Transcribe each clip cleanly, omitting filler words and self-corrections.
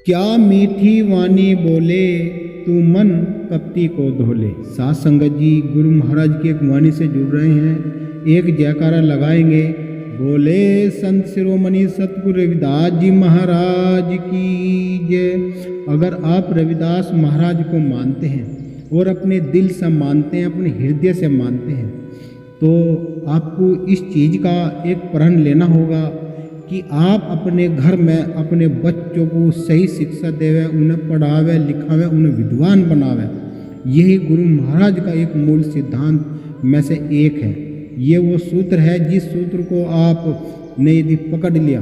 क्या मीठी वाणी बोले तू मन कपटी को धोले। साथ संगत जी गुरु महाराज की एक वाणी से जुड़ रहे हैं, एक जयकारा लगाएंगे। बोले संत शिरोमणि सतगुरु रविदास जी महाराज की जय। अगर आप रविदास महाराज को मानते हैं और अपने दिल से मानते हैं, अपने हृदय से मानते हैं, तो आपको इस चीज़ का एक प्रण लेना होगा कि आप अपने घर में अपने बच्चों को सही शिक्षा देवे, उन्हें पढ़ावे लिखावे, उन्हें विद्वान बनावे। यही गुरु महाराज का एक मूल सिद्धांत में से एक है। ये वो सूत्र है जिस सूत्र को आपने यदि पकड़ लिया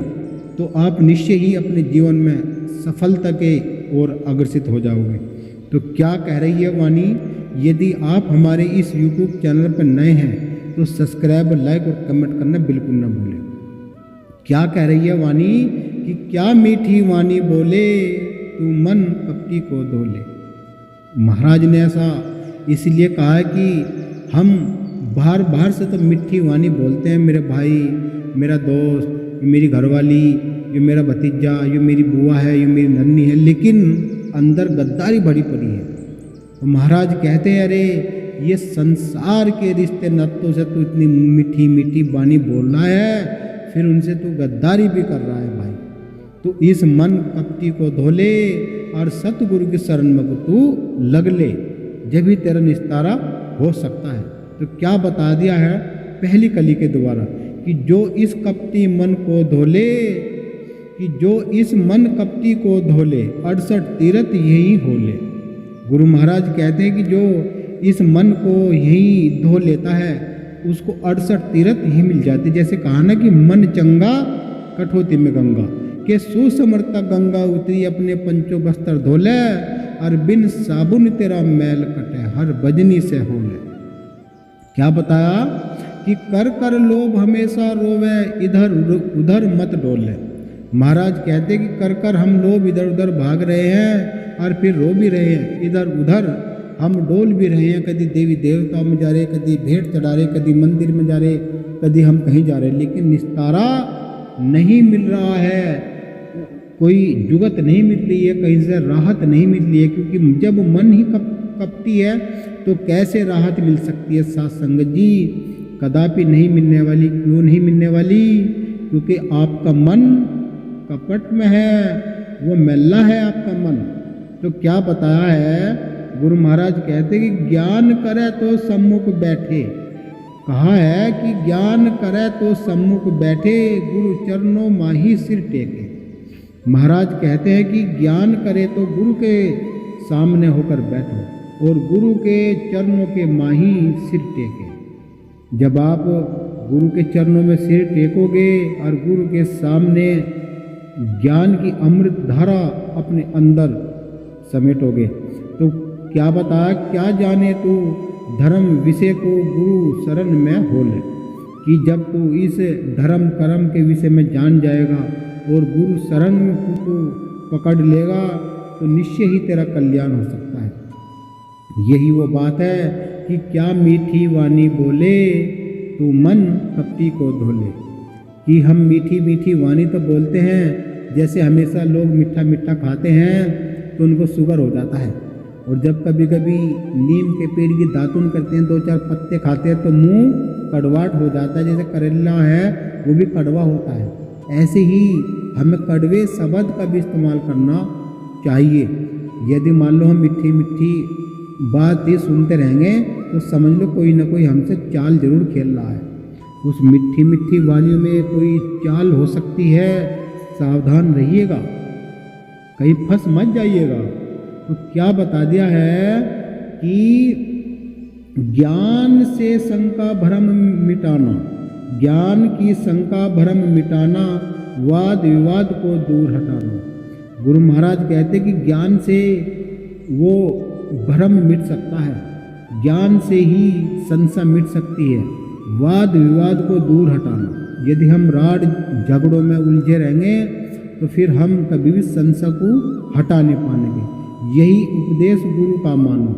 तो आप निश्चय ही अपने जीवन में सफलता के ओर अग्रसित हो जाओगे। तो क्या कह रही है वाणी? यदि आप हमारे इस YouTube चैनल पर नए हैं तो सब्सक्राइब, लाइक और कमेंट करना बिल्कुल न भूलें। क्या कह रही है वाणी कि क्या मीठी वाणी बोले तू मन कपटी को धोले। महाराज ने ऐसा इसलिए कहा है कि हम बाहर से तो मीठी वाणी बोलते हैं, मेरे भाई, मेरा दोस्त, ये मेरी घरवाली, ये मेरा भतीजा, ये मेरी बुआ है, ये मेरी नन्नी है, लेकिन अंदर गद्दारी भरी पड़ी है। तो महाराज कहते हैं अरे ये संसार के रिश्ते नातों से तू इतनी मीठी मीठी वाणी बोल रहा है, फिर उनसे तू गद्दारी भी कर रहा है भाई। तो इस मन कपटी को धोले और सतगुरु की शरण में तू लग ले, जब भी तेरा निस्तारा हो सकता है। तो क्या बता दिया है पहली कली के द्वारा कि जो इस कपटी मन को धोले, कि जो इस मन कपटी को धोले 68 तीर्थ यही होले। गुरु महाराज कहते हैं कि जो इस मन को यही धो लेता है उसको 68 तीर्थ ही मिल जाते। जैसे कहा ना कि मन चंगा कठौती में गंगा, के सुसमर्था गंगा उतरी अपने पंचों बस्तर धोले, और बिन साबुन तेरा मैल कटे हर बजनी से होले। क्या बताया कि कर कर लोभ हमेशा रोवे इधर उधर मत डोले। महाराज कहते कि कर कर हम लोग इधर उधर भाग रहे हैं और फिर रो भी रहे हैं, इधर उधर हम डोल भी रहे हैं। कभी देवी देवताओं में जा रहे, कभी भेंट चढ़ा रहे, कभी मंदिर में जा रहे, कभी हम कहीं जा रहे, लेकिन निस्तारा नहीं मिल रहा है, कोई जुगत नहीं मिल रही है, कहीं से राहत नहीं मिल रही है। क्योंकि जब मन ही कपटी है तो कैसे राहत मिल सकती है। साथ संगत जी कदापि नहीं मिलने वाली। क्यों नहीं मिलने वाली? क्योंकि आपका मन कपट में है, वो मैला है आपका मन। तो क्या बताया है गुरु महाराज कहते कि ज्ञान करे तो सम्मुख बैठे। कहा है कि ज्ञान करे तो सम्मुख बैठे, गुरु चरणों माही सिर टेके। महाराज कहते हैं कि ज्ञान करे तो गुरु के सामने होकर बैठो और गुरु के चरणों के माही सिर टेके। जब आप गुरु के चरणों में सिर टेकोगे और गुरु के सामने ज्ञान की अमृत धारा अपने अंदर समेटोगे, तो क्या बताया, क्या जाने तू धर्म विषय को गुरु शरण में हो ले। कि जब तू इस धर्म कर्म के विषय में जान जाएगा और गुरु शरण को तू पकड़ लेगा तो निश्चय ही तेरा कल्याण हो सकता है। यही वो बात है कि क्या मीठी वाणी बोले तू मन कपटी को धोले। कि हम मीठी मीठी वाणी तो बोलते हैं, जैसे हमेशा लोग मीठा मीठा खाते हैं तो उनको शुगर हो जाता है, और जब कभी कभी नीम के पेड़ की दातुन करते हैं, 2-4 पत्ते खाते हैं तो मुंह कड़वाट हो जाता है। जैसे करेला है वो भी कड़वा होता है, ऐसे ही हमें कड़वे शब्द का भी इस्तेमाल करना चाहिए। यदि मान लो हम मीठी मीठी बात ही सुनते रहेंगे तो समझ लो कोई ना कोई हमसे चाल जरूर खेल रहा है। उस मीठी मीठी वाणी में कोई चाल हो सकती है, सावधान रहिएगा, कहीं फंस मत जाइएगा। तो क्या बता दिया है कि ज्ञान से शंका भ्रम मिटाना, ज्ञान की शंका भ्रम मिटाना, वाद विवाद को दूर हटाना। गुरु महाराज कहते कि ज्ञान से वो भ्रम मिट सकता है, ज्ञान से ही संशय मिट सकती है, वाद विवाद को दूर हटाना। यदि हम राड झगड़ों में उलझे रहेंगे तो फिर हम कभी भी संशय को हटा नहीं पाएंगे। यही उपदेश गुरु का मानो,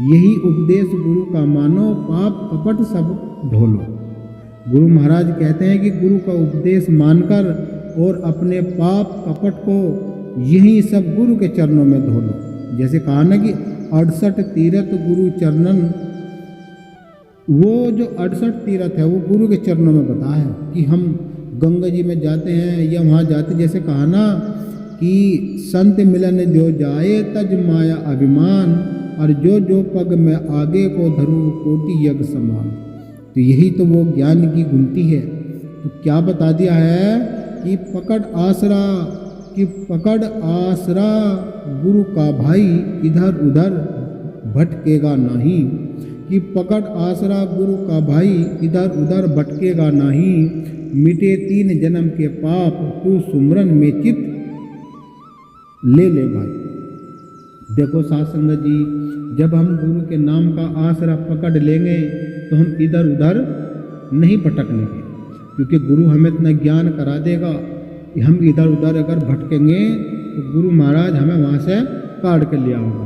यही उपदेश गुरु का मानो, पाप कपट सब धोलो। गुरु महाराज कहते हैं कि गुरु का उपदेश मानकर और अपने पाप कपट को यही सब गुरु के चरणों में धो लो। जैसे कहा ना कि 68 तीर्थ गुरु चरणन, वो जो 68 तीर्थ है वो गुरु के चरणों में बता है कि हम गंगा जी में जाते हैं या वहाँ जाते, जैसे कहा ना कि संत मिलन जो जाए तज माया अभिमान, और जो पग में आगे को धरू कोटि यज्ञ समान। तो यही तो वो ज्ञान की गुमती है। तो क्या बता दिया है कि पकड़ आसरा गुरु का भाई, इधर उधर भटकेगा नहीं। कि पकड़ आसरा गुरु का भाई, इधर उधर भटकेगा नहीं। मिटे 3 जन्म के पाप, तू सुमरन में चित ले ले भाई। देखो साध संगत जी, जब हम गुरु के नाम का आसरा पकड़ लेंगे तो हम इधर उधर नहीं भटकनेंगे, क्योंकि गुरु हमें इतना ज्ञान करा देगा कि हम इधर उधर अगर भटकेंगे तो गुरु महाराज हमें वहाँ से काट के ले आओगे।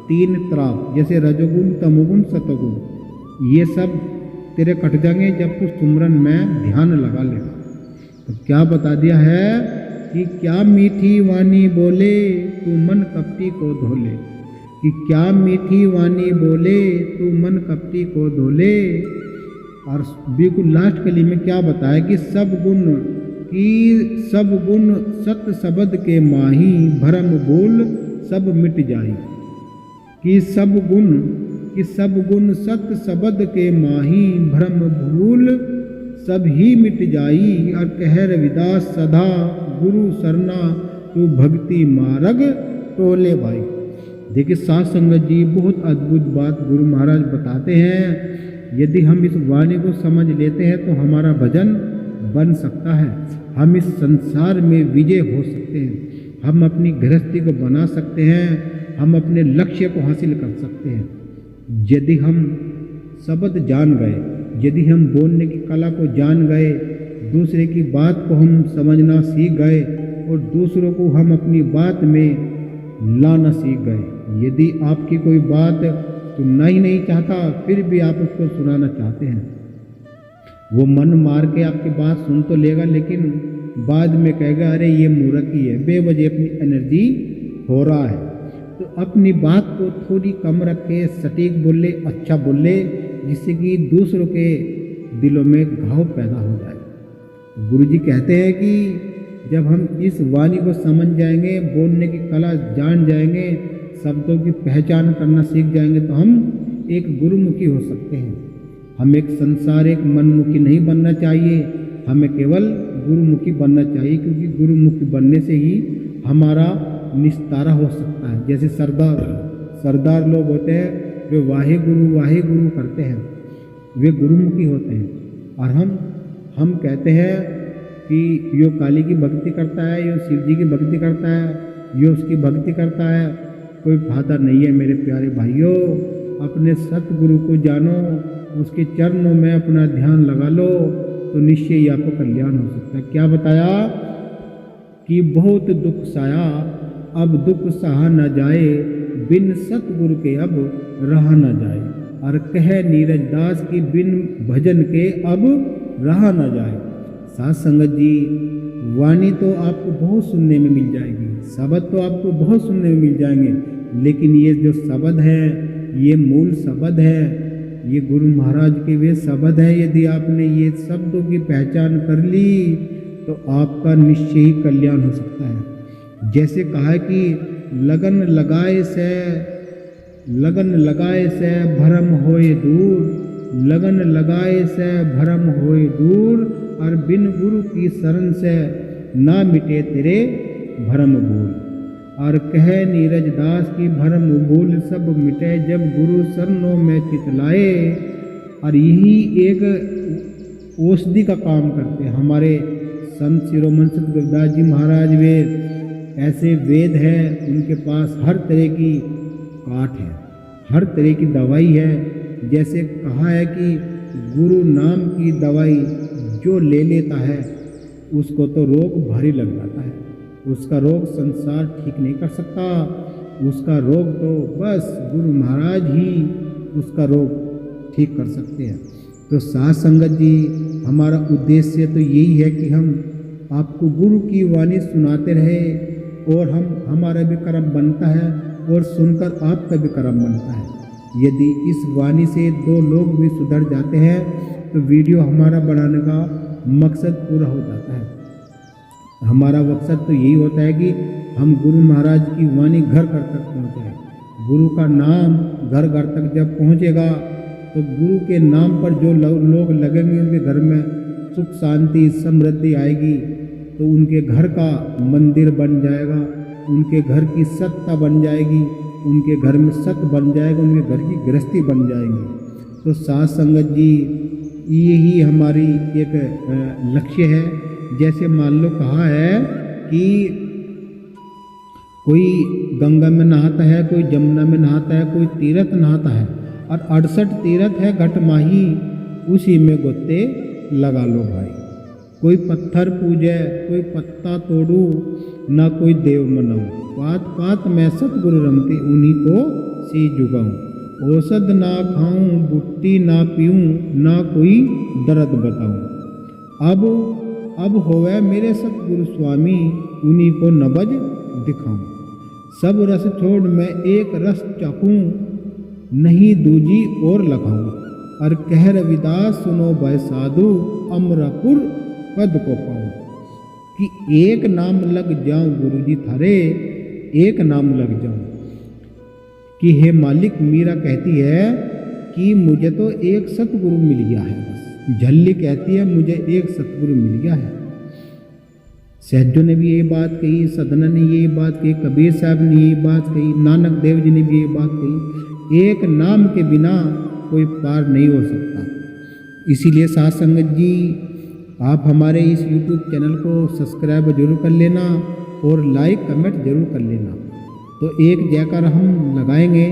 3 त्राप, जैसे रजोगुण, तमोगुण, सतोगुण, ये सब तेरे कट जाएंगे जब तू सुमरन में ध्यान लगा लेगा। तो क्या बता दिया है कि क्या मीठी वाणी बोले तू मन कपटी को धोले। कि क्या मीठी वाणी बोले तू मन कपटी को धोले। और बिल्कुल लास्ट कली में क्या बताया कि सब गुण सत शब्द के माही, भरम बोल सब मिट जाई। कि सब गुण सत शब्द के माही, भ्रम भूल सब ही मिट जाई। और कह रविदास सदा गुरु सरना, तू भक्ति मार्ग टोले भाई। देखिए साध संगत जी, बहुत अद्भुत बात गुरु महाराज बताते हैं। यदि हम इस वाणी को समझ लेते हैं तो हमारा भजन बन सकता है, हम इस संसार में विजय हो सकते हैं, हम अपनी गृहस्थी को बना सकते हैं, हम अपने लक्ष्य को हासिल कर सकते हैं। यदि हम शब्द जान गए, यदि हम बोलने की कला को जान गए, दूसरे की बात को हम समझना सीख गए और दूसरों को हम अपनी बात में लाना सीख गए। यदि आपकी कोई बात सुनना ही नहीं चाहता फिर भी आप उसको सुनाना चाहते हैं, वो मन मार के आपकी बात सुन तो लेगा, लेकिन बाद में कहेगा अरे ये मूर्ख ही है, बेवजह अपनी एनर्जी हो रहा है। तो अपनी बात को थोड़ी कम रखे, सटीक बोले, अच्छा बोले, जिससे कि दूसरों के दिलों में घाव पैदा हो जाए। गुरुजी कहते हैं कि जब हम इस वाणी को समझ जाएंगे, बोलने की कला जान जाएंगे, शब्दों की पहचान करना सीख जाएंगे, तो हम एक गुरुमुखी हो सकते हैं। हम एक संसारिक मनमुखी नहीं बनना चाहिए, हमें केवल गुरुमुखी बनना चाहिए, क्योंकि गुरुमुखी बनने से ही हमारा निस्तारा हो सकता है। जैसे सरदार लोग होते हैं, वे वाहे गुरु करते हैं, वे गुरुमुखी होते हैं। और हम कहते हैं कि यो काली की भक्ति करता है, यो शिव जी की भक्ति करता है, यो उसकी भक्ति करता है, कोई फायदा नहीं है। मेरे प्यारे भाइयों, अपने सतगुरु को जानो, उसके चरणों में अपना ध्यान लगा लो, तो निश्चय ही आपको कल्याण हो सकता है। क्या बताया कि बहुत दुख साया, अब दुख सहा न जाए, बिन सतगुरु के अब रहा न जाए। और कह नीरज दास की बिन भजन के अब रहा न जाए। साथ संगत जी, वाणी तो आपको बहुत सुनने में मिल जाएगी, शब्द तो आपको बहुत सुनने में मिल जाएंगे, लेकिन ये जो शब्द है, ये मूल शब्द है, ये गुरु महाराज के वे शब्द है। यदि आपने ये शब्दों की पहचान कर ली तो आपका निश्चय ही कल्याण हो सकता है। जैसे कहा है कि लगन लगाए से भरम होए दूर, लगन लगाए से भरम होए दूर, और बिन गुरु की शरण से ना मिटे तेरे भरम भूल। और कह नीरज दास की भरम भूल सब मिटे, जब गुरु शरणों में चितलाए। और यही एक औषधि का काम करते हैं हमारे संत शिरोमणि संत गुरुदास जी महाराज। वे ऐसे वेद हैं, उनके पास हर तरह की काट है, हर तरह की दवाई है। जैसे कहा है कि गुरु नाम की दवाई जो ले लेता है उसको तो रोग भारी लग जाता है, उसका रोग संसार ठीक नहीं कर सकता, उसका रोग तो बस गुरु महाराज ही उसका रोग ठीक कर सकते हैं। तो साथ संगत जी, हमारा उद्देश्य तो यही है कि हम आपको गुरु की वाणी सुनाते रहे और हमारा भी कर्म बनता है और सुनकर आपका भी कर्म बनता है। यदि इस वाणी से 2 लोग भी सुधर जाते हैं तो वीडियो हमारा बनाने का मकसद पूरा हो जाता है। हमारा मकसद तो यही होता है कि हम गुरु महाराज की वाणी घर घर तक पहुँचाएं। गुरु का नाम घर घर तक जब पहुँचेगा तो गुरु के नाम पर जो लोग लगेंगे उनके घर में सुख शांति समृद्धि आएगी, तो उनके घर का मंदिर बन जाएगा, उनके घर की सत्ता बन जाएगी, उनके घर में सत बन जाएगा, उनके घर की गृहस्थी बन जाएंगी। तो साध संगत जी यही हमारी एक लक्ष्य है। जैसे मान लो कहा है कि कोई गंगा में नहाता है, कोई जमुना में नहाता है, कोई तीर्थ नहाता है, और 68 तीर्थ है घट माही, उसी में गोते लगा लो भाई। कोई पत्थर पूजे, कोई पत्ता तोड़ू, ना कोई देव मनाऊं, पात पात में सतगुरु रमते, उन्हीं को सी जुगाऊं। औषध ना खाऊं, बुट्टी ना पीऊं, ना कोई दर्द बताऊं। अब होवे मेरे सतगुरु स्वामी, उन्हीं को नबज दिखाऊं। सब रस छोड़ मैं एक रस चाखूं, नहीं दूजी और लखाऊं। और कह रविदास सुनो भय साधु, अमरापुर पद को पाऊं। कि एक नाम लग जाऊं गुरु जी थारे, एक नाम लग जाऊं। कि हे मालिक, मीरा कहती है कि मुझे तो एक सतगुरु मिल गया है बस। झल्ली कहती है मुझे एक सतगुरु मिल गया है। सहजों ने भी यही बात कही, सदना ने यही बात कही, कबीर साहब ने यही बात कही, नानक देव जी ने भी यही बात कही। एक नाम के बिना कोई पार नहीं हो सकता। इसीलिए साध संगत जी, आप हमारे इस YouTube चैनल को सब्सक्राइब जरूर कर लेना और लाइक कमेंट जरूर कर लेना। तो एक जयकार हम लगाएंगे,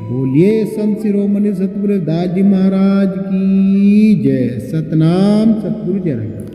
बोलिए संत शिरोमणि सतगुरु दास जी महाराज की जय। सतनाम सतगुरु जय।